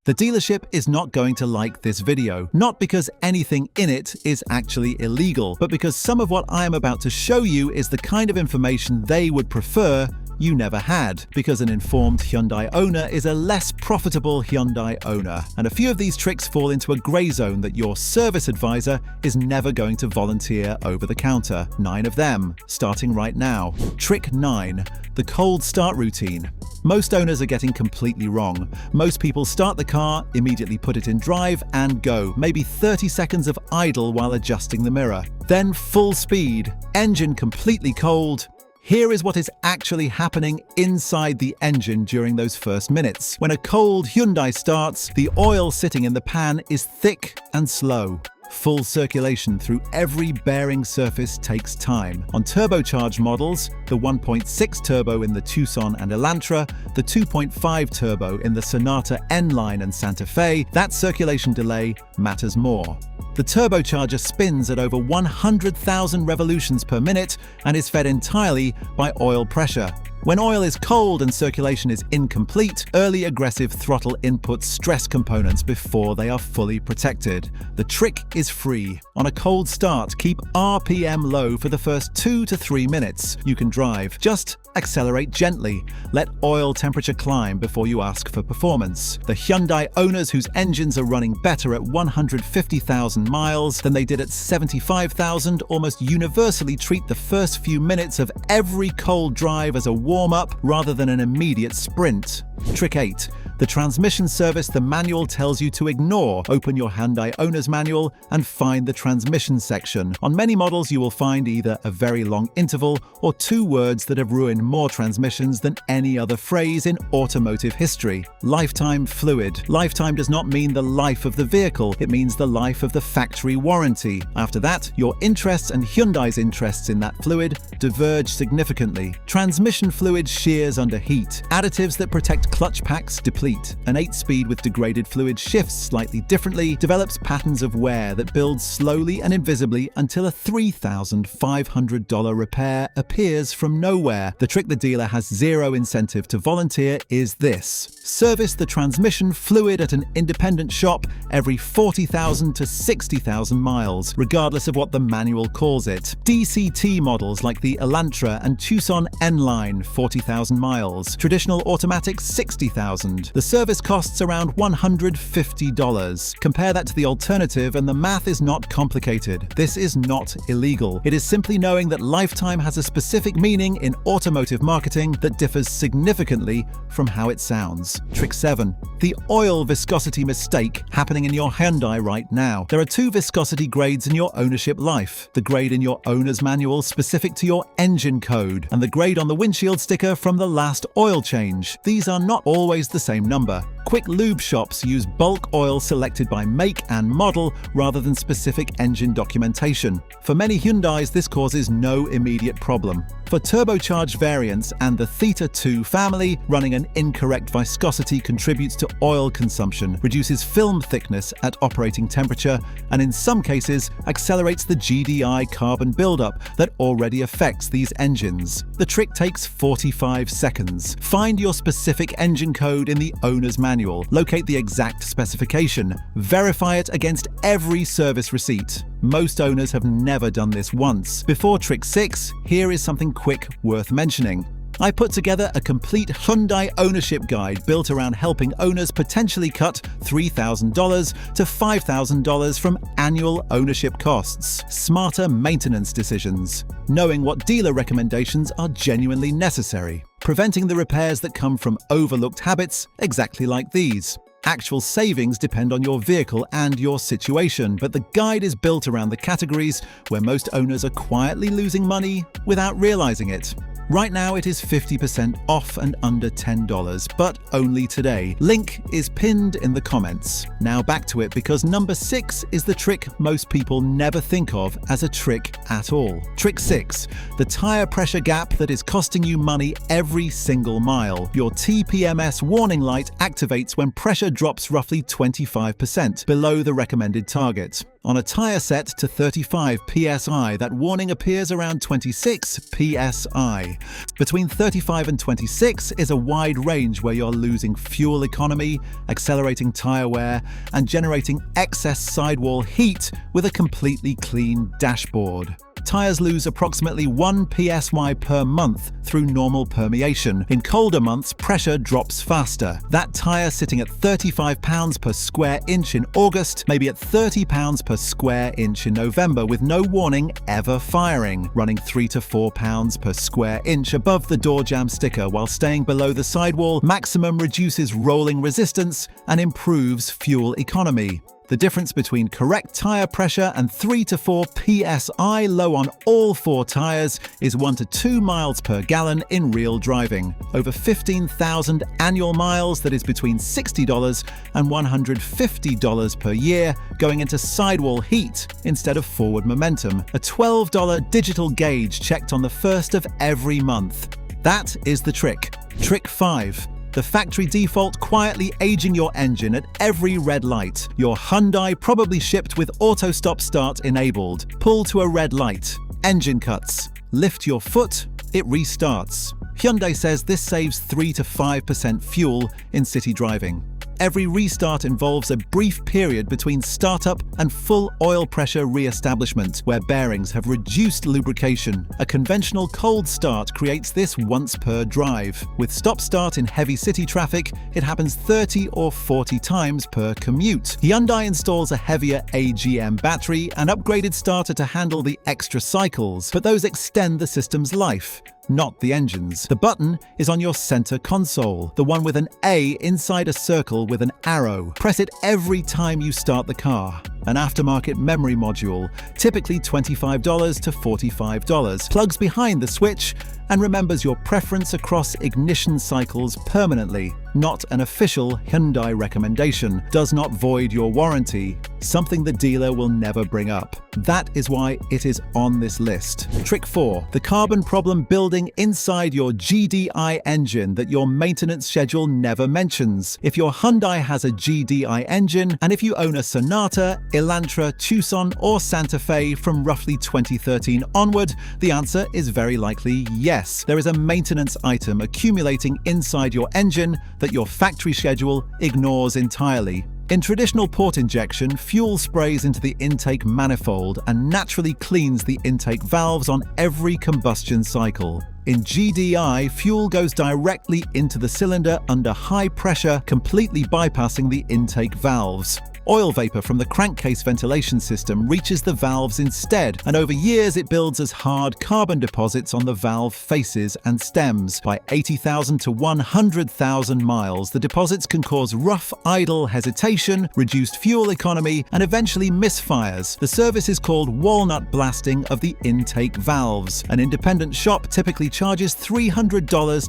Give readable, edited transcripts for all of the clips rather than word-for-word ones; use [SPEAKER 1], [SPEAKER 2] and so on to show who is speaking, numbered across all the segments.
[SPEAKER 1] The dealership is not going to like this video, not because anything in it is actually illegal, but because some of what I am about to show you is the kind of information they would prefer you never had, because an informed Hyundai owner is a less profitable Hyundai owner. And a few of these tricks fall into a grey zone that your service advisor is never going to volunteer over the counter. 9 of them, starting right now. Trick 9, the cold start routine. Most owners are getting completely wrong. Most people start the car, immediately put it in drive and go, maybe 30 seconds of idle while adjusting the mirror. Then full speed, engine completely cold. Here is what is actually happening inside the engine during those first minutes. When a cold Hyundai starts, the oil sitting in the pan is thick and slow. Full circulation through every bearing surface takes time. On turbocharged models, the 1.6 turbo in the Tucson and Elantra, the 2.5 turbo in the Sonata N-Line and Santa Fe, that circulation delay matters more. The turbocharger spins at over 100,000 revolutions per minute and is fed entirely by oil pressure. When oil is cold and circulation is incomplete, early aggressive throttle inputs stress components before they are fully protected. The trick is free. On a cold start, keep RPM low for the first 2 to 3 minutes. You can drive. Just accelerate gently. Let oil temperature climb before you ask for performance. The Hyundai owners whose engines are running better at 150,000 miles than they did at 75,000 almost universally treat the first few minutes of every cold drive as a warm-up rather than an immediate sprint. Trick 8. The transmission service the manual tells you to ignore. Open your Hyundai owner's manual and find the transmission section. On many models, you will find either a very long interval or 2 words that have ruined more transmissions than any other phrase in automotive history. Lifetime fluid. Lifetime does not mean the life of the vehicle, it means the life of the factory warranty. After that, your interests and Hyundai's interests in that fluid diverge significantly. Transmission fluid shears under heat. Additives that protect clutch packs deplete. An 8-speed with degraded fluid shifts slightly differently, develops patterns of wear that build slowly and invisibly until a $3,500 repair appears from nowhere. The trick the dealer has zero incentive to volunteer is this. Service the transmission fluid at an independent shop every 40,000 to 60,000 miles, regardless of what the manual calls it. DCT models like the Elantra and Tucson N-Line, 40,000 miles. Traditional automatic, 60,000. The service costs around $150. Compare that to the alternative and the math is not complicated. This is not illegal. It is simply knowing that lifetime has a specific meaning in automotive marketing that differs significantly from how it sounds. Trick 7. The oil viscosity mistake happening in your Hyundai right now. There are 2 viscosity grades in your ownership life. The grade in your owner's manual specific to your engine code, and the grade on the windshield sticker from the last oil change. These are not always the same number. Quick lube shops use bulk oil selected by make and model rather than specific engine documentation. For many Hyundais, this causes no immediate problem. For turbocharged variants and the Theta 2 family, running an incorrect viscosity contributes to oil consumption, reduces film thickness at operating temperature, and in some cases accelerates the GDI carbon buildup that already affects these engines. The trick takes 45 seconds. Find your specific engine code in the owner's manual, locate the exact specification, verify it against every service receipt. Most owners have never done this once. Before trick 6, here is something quick worth mentioning. I put together a complete Hyundai ownership guide built around helping owners potentially cut $3,000 to $5,000 from annual ownership costs. Smarter maintenance decisions. Knowing what dealer recommendations are genuinely necessary. Preventing the repairs that come from overlooked habits, exactly like these. Actual savings depend on your vehicle and your situation, but the guide is built around the categories where most owners are quietly losing money without realizing it. Right now it is 50% off and under $10, but only today. Link is pinned in the comments. Now back to it, because number 6 is the trick most people never think of as a trick at all. Trick 6, the tire pressure gap that is costing you money every single mile. Your TPMS warning light activates when pressure drops roughly 25% below the recommended target. On a tire set to 35 psi, that warning appears around 26 psi. Hyundai. Between 35 and 26 is a wide range where you're losing fuel economy, accelerating tire wear, and generating excess sidewall heat with a completely clean dashboard. Tires lose approximately 1 psi per month through normal permeation. In colder months, pressure drops faster. That tire sitting at 35 pounds per square inch in August may be at 30 pounds per square inch in November with no warning ever firing, running 3 to 4 pounds per square inch above the door jamb sticker while staying below the sidewall. Maximum reduces rolling resistance and improves fuel economy. The difference between correct tire pressure and 3 to 4 psi low on all 4 tires is 1 to 2 miles per gallon in real driving. Over 15,000 annual miles, that is between $60 and $150 per year, going into sidewall heat instead of forward momentum. A $12 digital gauge checked on the first of every month. That is the trick. Trick 5. The factory default quietly aging your engine at every red light. Your Hyundai probably shipped with auto stop start enabled. Pull to a red light. Engine cuts. Lift your foot. It restarts. Hyundai says this saves 3 to 5% fuel in city driving. Every restart involves a brief period between startup and full oil pressure re-establishment, where bearings have reduced lubrication. A conventional cold start creates this once per drive. With stop-start in heavy city traffic, it happens 30 or 40 times per commute. Hyundai installs a heavier AGM battery and upgraded starter to handle the extra cycles, but those extend the system's life, not the engines. The button is on your center console, the one with an A inside a circle with an arrow. Press it every time you start the car. An aftermarket memory module, typically $25 to $45, plugs behind the switch and remembers your preference across ignition cycles permanently. Not an official Hyundai recommendation. Does not void your warranty. Something the dealer will never bring up. That is why it is on this list. Trick 4. The carbon problem building inside your GDI engine that your maintenance schedule never mentions. If your Hyundai has a GDI engine, and if you own a Sonata, Elantra, Tucson, or Santa Fe from roughly 2013 onward, the answer is very likely yes. There is a maintenance item accumulating inside your engine that your factory schedule ignores entirely. In traditional port injection, fuel sprays into the intake manifold and naturally cleans the intake valves on every combustion cycle. In GDI, fuel goes directly into the cylinder under high pressure, completely bypassing the intake valves. Oil vapor from the crankcase ventilation system reaches the valves instead, and over years it builds as hard carbon deposits on the valve faces and stems. By 80,000 to 100,000 miles, the deposits can cause rough idle hesitation, reduced fuel economy, and eventually misfires. The service is called walnut blasting of the intake valves. An independent shop typically charges $300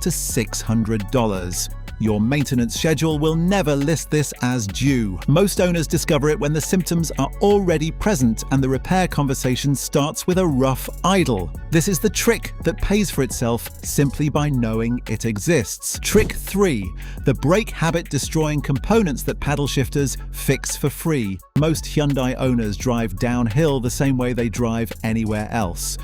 [SPEAKER 1] to $600. Your maintenance schedule will never list this as due. Most owners discover it when the symptoms are already present and the repair conversation starts with a rough idle. This is the trick that pays for itself simply by knowing it exists. Trick 3. The brake habit destroying components that paddle shifters fix for free. Most Hyundai owners drive downhill the same way they drive anywhere else.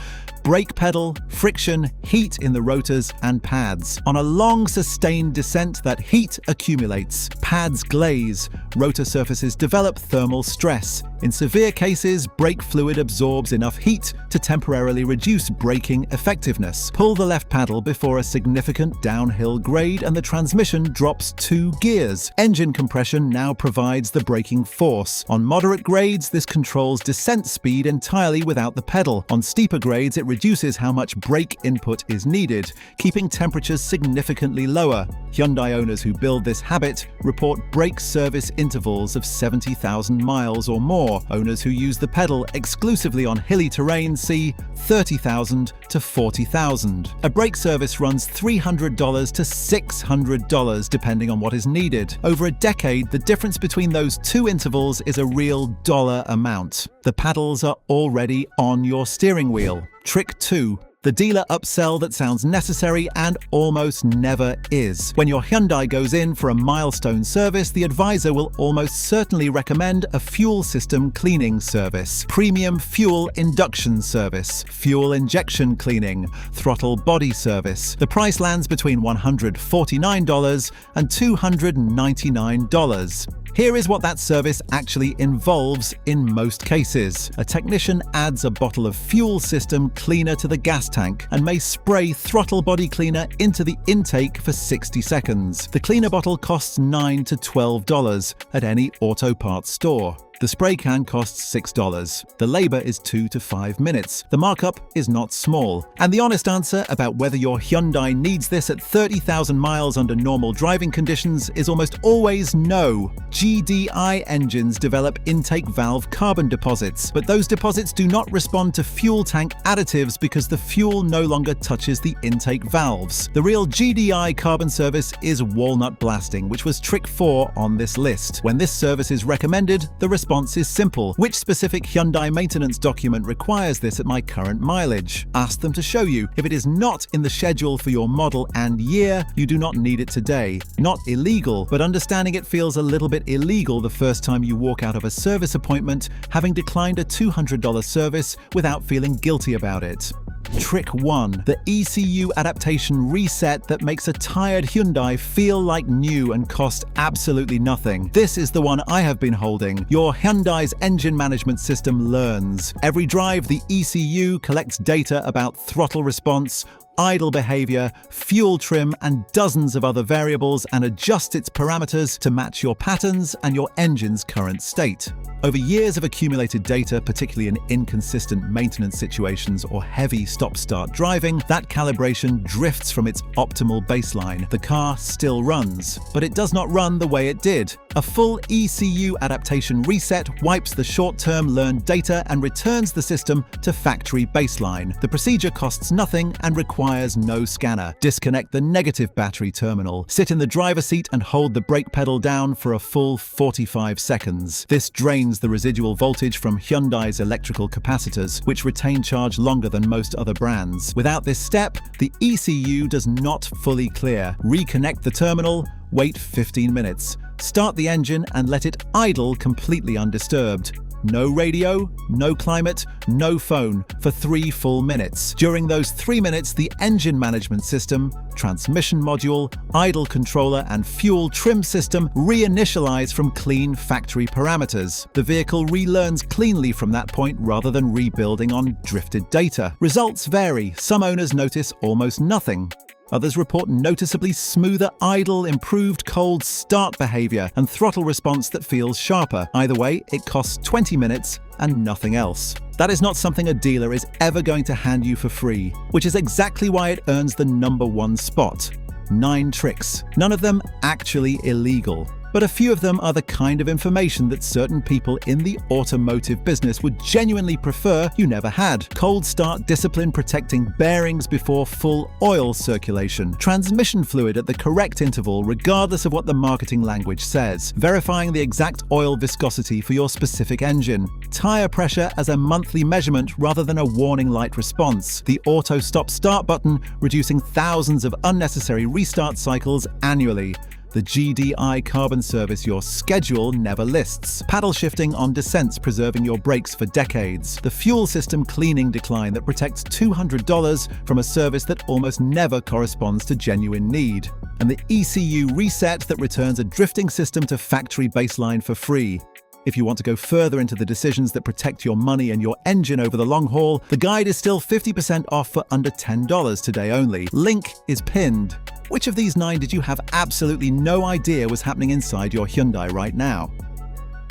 [SPEAKER 1] Brake pedal, friction, heat in the rotors and pads. On a long sustained descent, that heat accumulates. Pads glaze. Rotor surfaces develop thermal stress. In severe cases, brake fluid absorbs enough heat to temporarily reduce braking effectiveness. Pull the left paddle before a significant downhill grade and the transmission drops 2 gears. Engine compression now provides the braking force. On moderate grades, this controls descent speed entirely without the pedal. On steeper grades, it reduces how much brake input is needed, keeping temperatures significantly lower. Hyundai owners who build this habit report brake service intervals of 70,000 miles or more. Owners who use the pedal exclusively on hilly terrain see 30,000 to 40,000. A brake service runs $300 to $600 depending on what is needed. Over a decade, the difference between those two intervals is a real dollar amount. The paddles are already on your steering wheel. Trick 2. The dealer upsell that sounds necessary and almost never is. When your Hyundai goes in for a milestone service, the advisor will almost certainly recommend a fuel system cleaning service, premium fuel induction service, fuel injection cleaning, throttle body service. The price lands between $149 and $299. Here is what that service actually involves in most cases. A technician adds a bottle of fuel system cleaner to the gas tank and may spray throttle body cleaner into the intake for 60 seconds. The cleaner bottle costs $9 to $12 at any auto parts store. The spray can costs $6. The labor is 2 to 5 minutes. The markup is not small. And the honest answer about whether your Hyundai needs this at 30,000 miles under normal driving conditions is almost always no. GDI engines develop intake valve carbon deposits, but those deposits do not respond to fuel tank additives because the fuel no longer touches the intake valves. The real GDI carbon service is walnut blasting, which was trick 4 on this list. When this service is recommended, the response is simple. Which specific Hyundai maintenance document requires this at my current mileage? Ask them to show you. If it is not in the schedule for your model and year, you do not need it today. Not illegal, but understanding it feels a little bit illegal the first time you walk out of a service appointment having declined a $200 service without feeling guilty about it. Trick 1. The ECU adaptation reset that makes a tired Hyundai feel like new and cost absolutely nothing. This is the one I have been holding. Your Hyundai's engine management system learns. Every drive, the ECU collects data about throttle response, idle behavior, fuel trim, and dozens of other variables and adjusts its parameters to match your patterns and your engine's current state. Over years of accumulated data, particularly in inconsistent maintenance situations or heavy stop-start driving, that calibration drifts from its optimal baseline. The car still runs, but it does not run the way it did. A full ECU adaptation reset wipes the short-term learned data and returns the system to factory baseline. The procedure costs nothing and requires no scanner. Disconnect the negative battery terminal. Sit in the driver's seat and hold the brake pedal down for a full 45 seconds. This drains the residual voltage from Hyundai's electrical capacitors, which retain charge longer than most other brands. Without this step, the ECU does not fully clear. Reconnect the terminal, wait 15 minutes. Start the engine and let it idle completely undisturbed. No radio, no climate, no phone for 3 full minutes. During those 3 minutes, the engine management system, transmission module, idle controller, and fuel trim system reinitialize from clean factory parameters. The vehicle relearns cleanly from that point rather than rebuilding on drifted data. Results vary. Some owners notice almost nothing. Others report noticeably smoother idle, improved cold start behavior, and throttle response that feels sharper. Either way, it costs 20 minutes and nothing else. That is not something a dealer is ever going to hand you for free, which is exactly why it earns the #1 spot. 9 tricks. None of them actually illegal. But a few of them are the kind of information that certain people in the automotive business would genuinely prefer you never had. Cold start discipline protecting bearings before full oil circulation. Transmission fluid at the correct interval regardless of what the marketing language says. Verifying the exact oil viscosity for your specific engine. Tire pressure as a monthly measurement rather than a warning light response. The auto stop start button reducing thousands of unnecessary restart cycles annually. The GDI carbon service your schedule never lists. Paddle shifting on descents preserving your brakes for decades. The fuel system cleaning decline that protects $200 from a service that almost never corresponds to genuine need. And the ECU reset that returns a drifting system to factory baseline for free. If you want to go further into the decisions that protect your money and your engine over the long haul, the guide is still 50% off for under $10 today only. Link is pinned. Which of these 9 did you have absolutely no idea was happening inside your Hyundai right now?